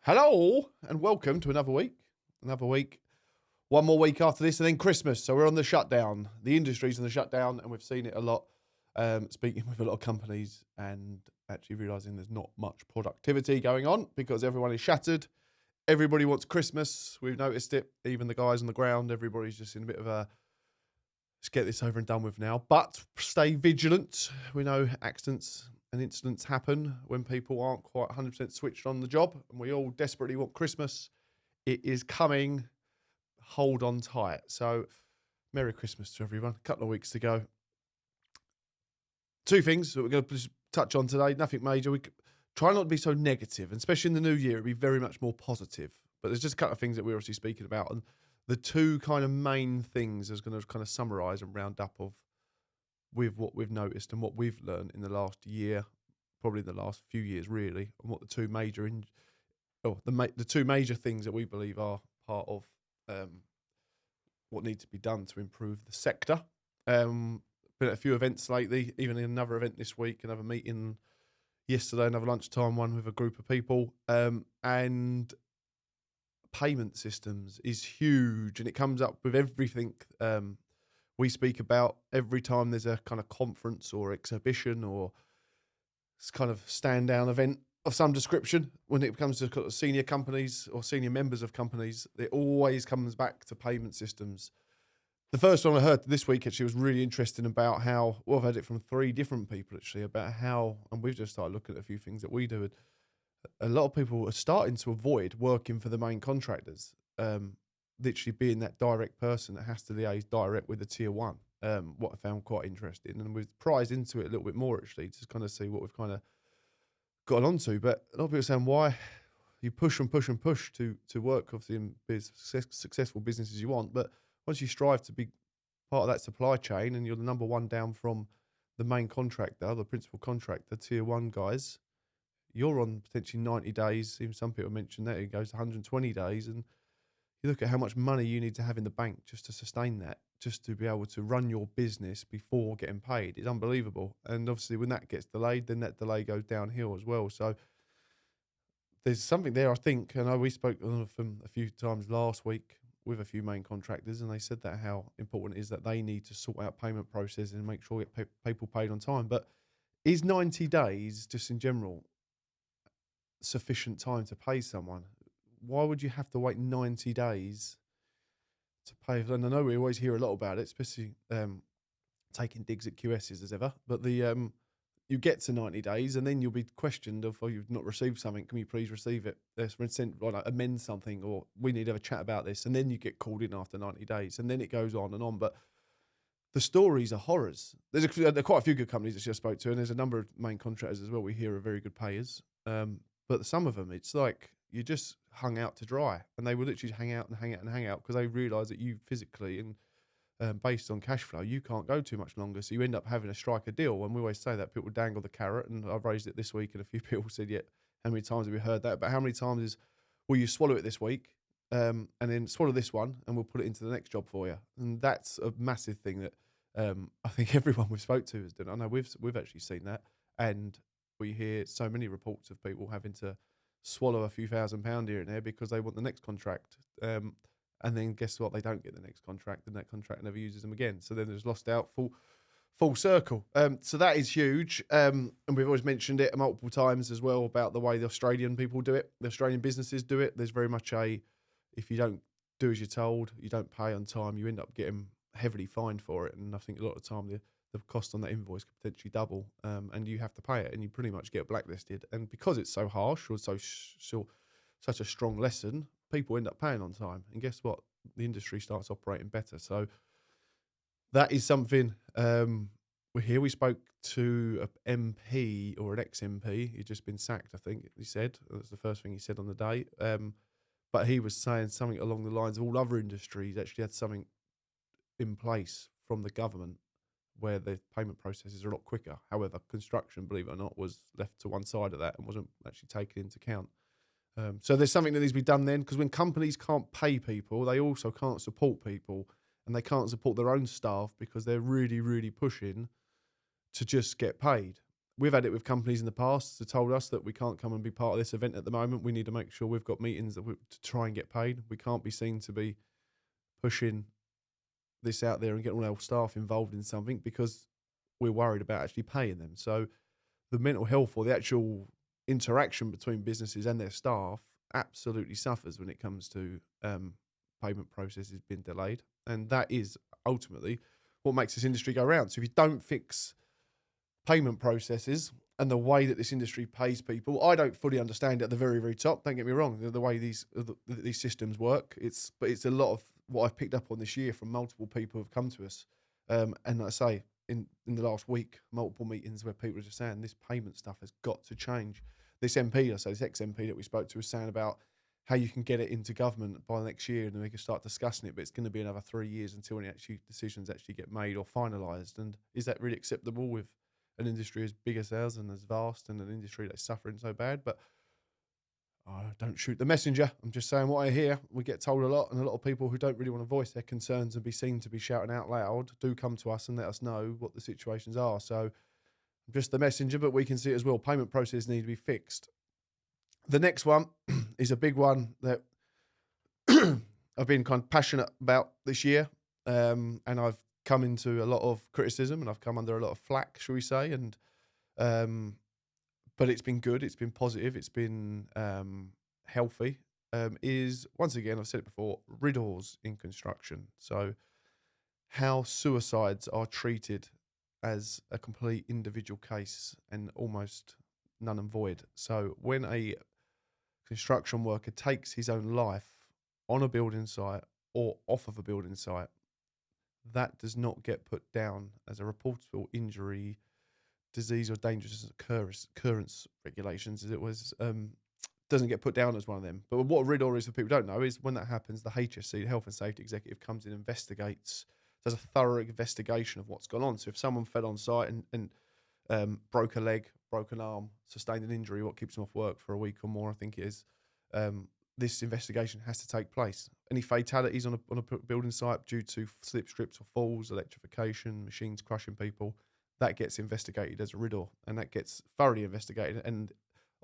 Hello and welcome to another week. Another week. One more week after this and then Christmas. So we're on the shutdown. The industry's on the shutdown and we've seen it a lot. Speaking with a lot of companies and actually realising there's not much productivity going on because everyone is shattered. Everybody wants Christmas. We've noticed it. Even the guys on the ground, everybody's just in a bit of a let's get this over and done with now. But stay vigilant. We know accidents and incidents happen when people aren't quite 100% switched on the job, and we all desperately want Christmas. It is coming. Hold on tight. So, Merry Christmas to everyone. A couple of weeks to go. Two things that we're going to just touch on today. Nothing major. We try not to be so negative, and especially in the new year, it'll be very much more positive. But there's just a couple of things that we're obviously speaking about, and the two kind of main things is going to kind of summarise and round up of with what we've noticed and what we've learned in the last year, probably the last few years, really, and what the two major the two major things that we believe are part of what needs to be done to improve the sector. Been at a few events lately, even in another event this week, another meeting yesterday, another lunchtime one with a group of people, and payment systems is huge, and it comes up with everything we speak about every time there's a kind of conference or exhibition or kind of stand down event of some description. When it comes to kind of senior companies or senior members of companies, it always comes back to payment systems. The first one I heard this week actually was really interesting about how, well, I've heard it from three different people actually, about how, and we've just started looking at a few things that we do. And a lot of people are starting to avoid working for the main contractors, literally being that direct person that has to liaise direct with the tier one. What I found quite interesting, and we've prized into it a little bit more actually, to kind of see what we've kind of gotten onto. But a lot of people are saying why you push and push and push to work obviously in successful businesses you want, but once you strive to be part of that supply chain and you're the number one down from the main contractor, the principal contractor, tier one guys, you're on potentially 90 days. Even some people mention that it goes to 120 days. And you look at how much money you need to have in the bank just to sustain that, just to be able to run your business before getting paid. It's unbelievable. And obviously when that gets delayed, then that delay goes downhill as well. So there's something there, I think. I know we spoke of them a few times last week with a few main contractors, and they said that how important it is that they need to sort out payment processes and make sure get people paid on time. But is 90 days, just in general, sufficient time to pay someone? Why would you have to wait 90 days to pay? And I know we always hear a lot about it, especially taking digs at QSs as ever. But you get to 90 days and then you'll be questioned of, oh, you've not received something. Can you please receive it? Let's amend something, or we need to have a chat about this. And then you get called in after 90 days, and then it goes on and on. But the stories are horrors. There are quite a few good companies that I spoke to, and there's a number of main contractors as well we hear are very good payers. But some of them, it's like you just hung out to dry, and they will literally hang out and hang out and hang out because they realise that you physically and based on cash flow, you can't go too much longer. So you end up having to strike a deal. And we always say that people dangle the carrot, and I've raised it this week, and a few people said, "Yeah, how many times have we heard that?" But how many times is, will you swallow it this week, and then swallow this one, and we'll put it into the next job for you? And that's a massive thing that I think everyone we've spoke to has done. I know we've actually seen that, and we hear so many reports of people having to swallow a few £1,000 here and there because they want the next contract. And then guess what? They don't get the next contract, and that contract never uses them again. So then there's lost out full circle. So that is huge. And we've always mentioned it multiple times as well about the way the Australian people do it. The Australian businesses do it. There's very much if you don't do as you're told, you don't pay on time, you end up getting heavily fined for it. And I think a lot of the time the cost on that invoice could potentially double, and you have to pay it, and you pretty much get blacklisted. And because it's so harsh or such a strong lesson, people end up paying on time. And guess what? The industry starts operating better. So that is something. We spoke to an MP or an ex-MP. He'd just been sacked, I think he said. That's the first thing he said on the day. But he was saying something along the lines of all other industries actually had something in place from the government where the payment processes are a lot quicker. However, construction, believe it or not, was left to one side of that and wasn't actually taken into account. So there's something that needs to be done then, because when companies can't pay people, they also can't support people, and they can't support their own staff because they're really, really pushing to just get paid. we've had it with companies in the past that told us that we can't come and be part of this event at the moment. We need to make sure we've got meetings to try and get paid. We can't be seen to be pushing this out there and getting all our staff involved in something because we're worried about actually paying them. So the mental health or the actual interaction between businesses and their staff absolutely suffers when it comes to payment processes being delayed. And that is ultimately what makes this industry go round. So if you don't fix payment processes and the way that this industry pays people, I don't fully understand at the very, very top. Don't get me wrong, the way these systems work. But it's a lot of what I've picked up on this year from multiple people who've come to us. And like I say, in the last week, multiple meetings where people are just saying this payment stuff has got to change. This MP, this ex-MP that we spoke to was saying about how you can get it into government by next year and then we can start discussing it, but it's going to be another 3 years until any decisions actually get made or finalised. And is that really acceptable with an industry as big as ours and as vast and an industry that's suffering so bad? But don't shoot the messenger. I'm just saying what I hear. We get told a lot, and a lot of people who don't really want to voice their concerns and be seen to be shouting out loud do come to us and let us know what the situations are. So I'm just the messenger, but we can see it as well. Payment processes need to be fixed. The next one is a big one that I've been kind of passionate about this year, and I've come into a lot of criticism and I've come under a lot of flack, shall we say, and but it's been good, it's been positive, it's been healthy, is, once again, I've said it before, riddles in construction. So how suicides are treated as a complete individual case and almost none and void. So when a construction worker takes his own life on a building site or off of a building site, that does not get put down as a reportable injury, disease, or dangerous occurrence regulations, as it was, doesn't get put down as one of them. But what a RIDDOR is, for people who don't know, is when that happens, the HSC, the Health and Safety Executive, comes in, investigates, does a thorough investigation of what's gone on. So if someone fell on site and broke a leg, broke an arm, sustained an injury, what keeps them off work for a week or more, I think it is, this investigation has to take place. Any fatalities on a building site due to slip, strips or falls, electrification, machines crushing people, that gets investigated as a RIDDOR, and that gets thoroughly investigated. And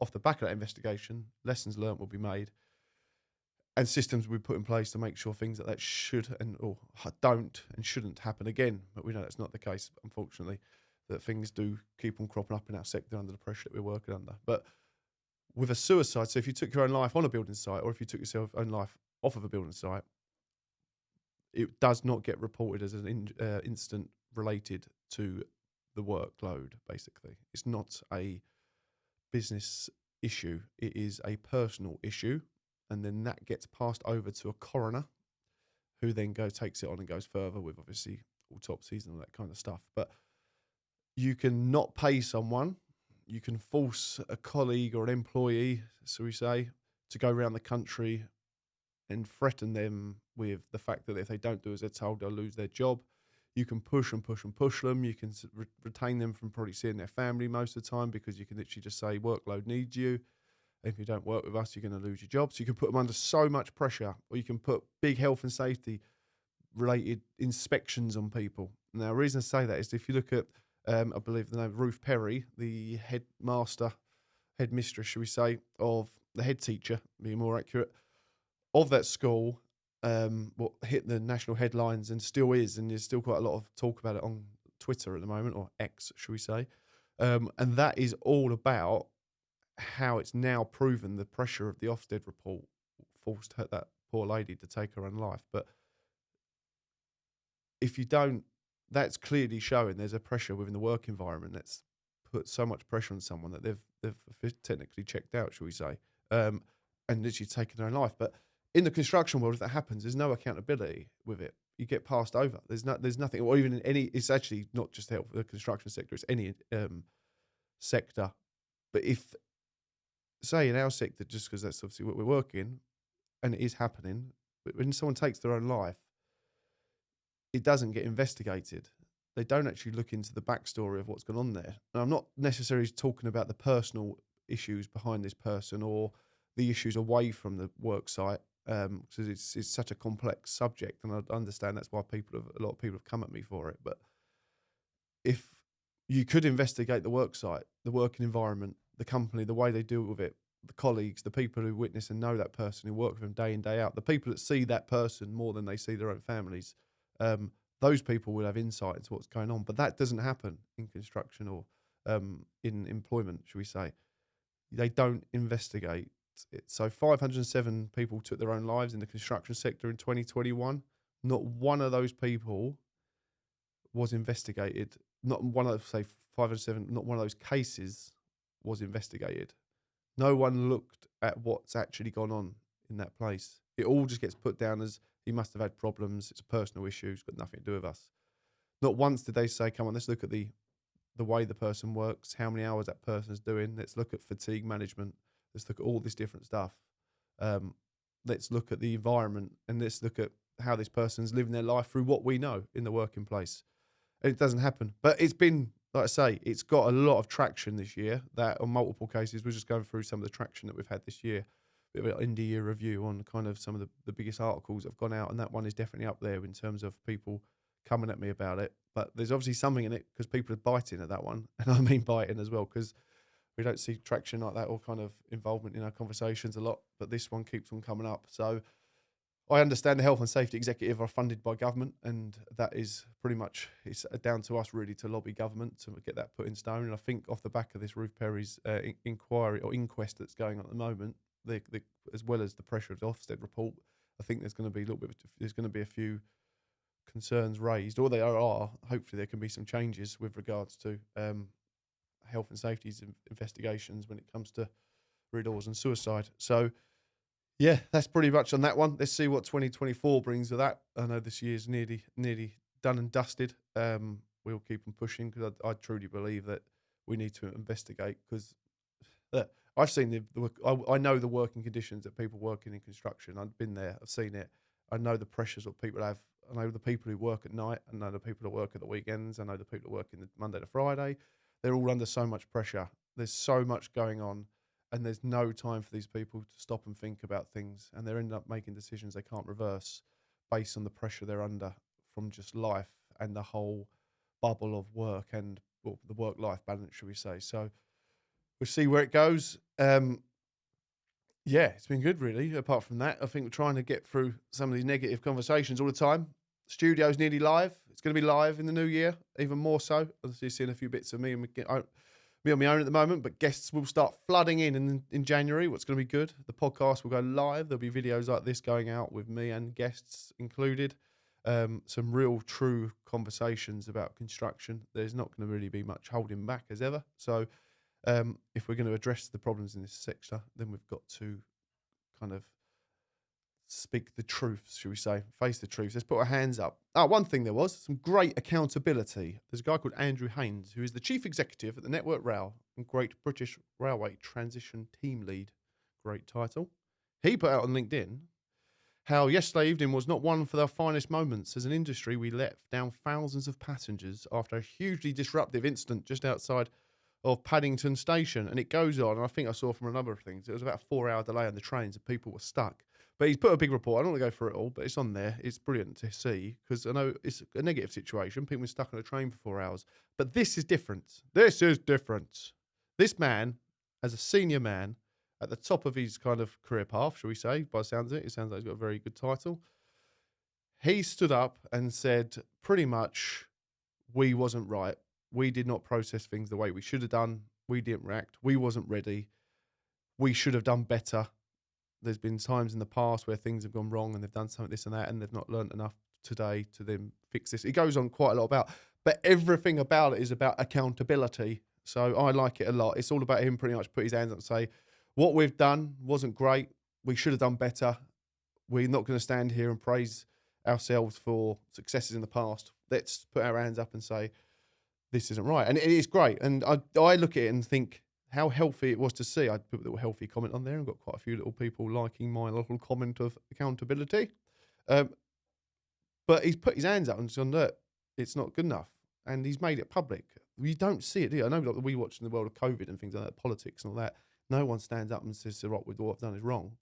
off the back of that investigation, lessons learnt will be made, and systems will be put in place to make sure things like that should or don't and shouldn't happen again. But we know that's not the case, unfortunately, that things do keep on cropping up in our sector under the pressure that we're working under. But with a suicide, so if you took your own life on a building site or if you took your own life off of a building site, it does not get reported as an incident related to the workload, basically. It's not a business issue. It is a personal issue. And then that gets passed over to a coroner who then takes it on and goes further with, obviously, autopsies and all that kind of stuff. But you can not pay someone. You can force a colleague or an employee, so we say, to go around the country and threaten them with the fact that if they don't do as they're told, they'll lose their job. You can push and push and push them. You can retain them from probably seeing their family most of the time because you can literally just say, workload needs you. If you don't work with us, you're going to lose your job. So you can put them under so much pressure, or you can put big health and safety related inspections on people. Now, the reason I say that is if you look at, I believe the name Ruth Perry, the headmistress, should we say, of the head teacher, being more accurate, of that school, what hit the national headlines and still is, and there's still quite a lot of talk about it on Twitter at the moment, or X, should we say. And that is all about how it's now proven the pressure of the Ofsted report forced that poor lady to take her own life. But if you don't, that's clearly showing there's a pressure within the work environment that's put so much pressure on someone that they've technically checked out, shall we say, and literally taken their own life. But in the construction world, if that happens, there's no accountability with it. You get passed over. There's nothing, or even in any. It's actually not just the construction sector; it's any sector. But if, say, in our sector, just because that's obviously what we're working, and it is happening, but when someone takes their own life, it doesn't get investigated. They don't actually look into the backstory of what's gone on there. And I'm not necessarily talking about the personal issues behind this person or the issues away from the work site, because it's such a complex subject, and I understand that's why a lot of people have come at me for it. But if You could investigate the work site, the working environment, the company, the way they deal with it, the colleagues, the people who witness and know that person, who work with them day in, day out, the people that see that person more than they see their own families. Those people will have insight into what's going on. But that doesn't happen in construction or in employment, should we say. They don't investigate it. So 507 people took their own lives in the construction sector in 2021. Not one of those people was investigated. Not one of, say, 507, not one of those cases was investigated. No one looked at what's actually gone on in that place. It all just gets put down as he must have had problems. It's a personal issue. It's got nothing to do with us. Not once did they say, come on, let's look at the way the person works, how many hours that person's doing. Let's look at fatigue management. Let's look at all this different stuff. Let's look at the environment, and let's look at how this person's living their life through what we know in the working place. And it doesn't happen. But it's been, like I say, it's got a lot of traction this year. That on multiple cases, we're just going through some of the traction that we've had this year. Bit of an indie year review on kind of some of the biggest articles that have gone out, and that one is definitely up there in terms of people coming at me about it. But there's obviously something in it because people are biting at that one, and I mean biting as well, because we don't see traction like that or kind of involvement in our conversations a lot. But this one keeps on coming up. So I understand the health and safety executive are funded by government, and that is pretty much, it's down to us really to lobby government to get that put in stone. And I think off the back of this Ruth Perry's inquiry or inquest that's going on at the moment, as well as the pressure of the Ofsted report, I think there's going to be a few concerns raised, or there are. Hopefully there can be some changes with regards to health and safety investigations when it comes to riddles and suicide. So yeah, that's pretty much on that one. Let's see what 2024 brings with that. I know this year's nearly done and dusted. We'll keep on pushing because I truly believe that we need to investigate, because I've seen the work. I know the working conditions that people working in construction. I've been there. I've seen it. I know the pressures that people have. I know the people who work at night. I know the people that work at the weekends. I know the people that work in the Monday to Friday. They're all under so much pressure. There's so much going on, and there's no time for these people to stop and think about things, and they end up making decisions they can't reverse based on the pressure they're under from just life and the whole bubble of work and, well, the work-life balance, should we say. So we'll see where it goes. Yeah, it's been good, really. Apart from that, I think we're trying to get through some of these negative conversations all the time. Studio's nearly live. It's going to be live in the new year, even more so. Obviously, seeing a few bits of me on my own at the moment, but guests will start flooding in January. What's going to be good. The podcast will go live. There'll be videos like this going out with me and guests included. Some real, true conversations about construction. There's not going to really be much holding back as ever. So if we're going to address the problems in this sector, then we've got to kind of speak the truth, should we say, face the truth. Let's put our hands up. One thing there was some great accountability. There's a guy called Andrew Haynes, who is the chief executive at the Network Rail and Great British Railway Transition Team Lead. Great title. He put out on LinkedIn how yesterday evening was not one for their finest moments. As an industry, we let down thousands of passengers after a hugely disruptive incident just outside of Paddington Station. And it goes on, and I think I saw from a number of things, it was about a 4-hour delay on the trains and people were stuck. But he's put a big report. I don't want to go through it all, but it's on there. It's brilliant to see, because I know it's a negative situation. People are stuck on a train for 4 hours. But this is different. This is different. This man, as a senior man, at the top of his kind of career path, shall we say, by the sounds of it, it sounds like he's got a very good title. He stood up and said, pretty much, we wasn't right. We did not process things the way we should have done. We didn't react. We wasn't ready. We should have done better. There's been times in the past where things have gone wrong and they've done something, this and that, and they've not learnt enough today to then fix this. It goes on quite a lot about, but everything about it is about accountability. So I like it a lot. It's all about him pretty much put his hands up and say, what we've done wasn't great. We should have done better. We're not going to stand here and praise ourselves for successes in the past. Let's put our hands up and say, this isn't right. And it is great. And I look at it and think how healthy it was to see. I put a little healthy comment on there and got quite a few little people liking my little comment of accountability. But he's put his hands up and said, look, it's not good enough. And he's made it public. You don't see it, do you? I know like, we watch in the world of COVID and things like that, politics and all that. No one stands up and says, right, what I've done is wrong.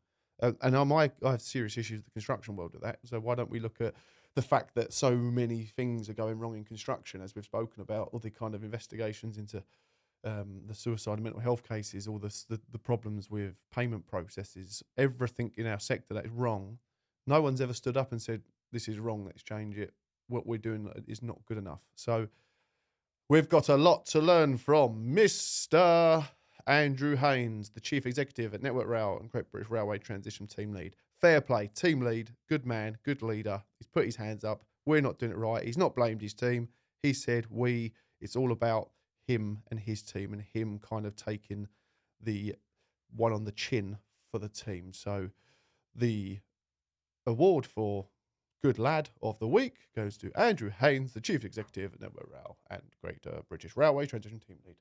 And I have serious issues with the construction world with that. So why don't we look at the fact that so many things are going wrong in construction, as we've spoken about, all the kind of investigations into the suicide and mental health cases, all the problems with payment processes, everything in our sector that is wrong. No one's ever stood up and said, this is wrong, let's change it. What we're doing is not good enough. So we've got a lot to learn from Mr. Andrew Haynes, the Chief Executive at Network Rail and Great British Railway Transition Team Lead. Fair play, team lead, good man, good leader. He's put his hands up. We're not doing it right. He's not blamed his team. He said it's all about him and his team and him kind of taking the one on the chin for the team. So the award for Good Lad of the Week goes to Andrew Haynes, the Chief Executive at Network Rail and Great British Railway Transition Team Leader.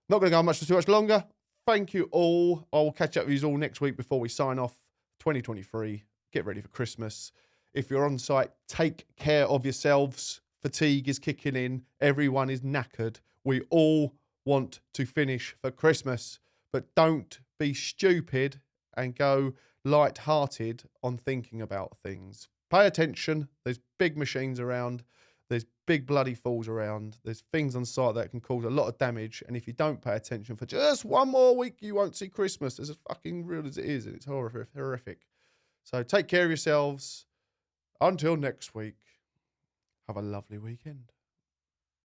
Not going to go too much longer. Thank you all. I will catch up with you all next week before we sign off 2023. Get ready for Christmas. If you're on site, take care of yourselves. Fatigue is kicking in. Everyone is knackered. We all want to finish for Christmas, but don't be stupid and go light-hearted on thinking about things. Pay attention. There's big machines around. There's big bloody falls around. There's things on site that can cause a lot of damage. And if you don't pay attention for just one more week, you won't see Christmas. As fucking real as it is, and it's horrific. So take care of yourselves. Until next week, have a lovely weekend.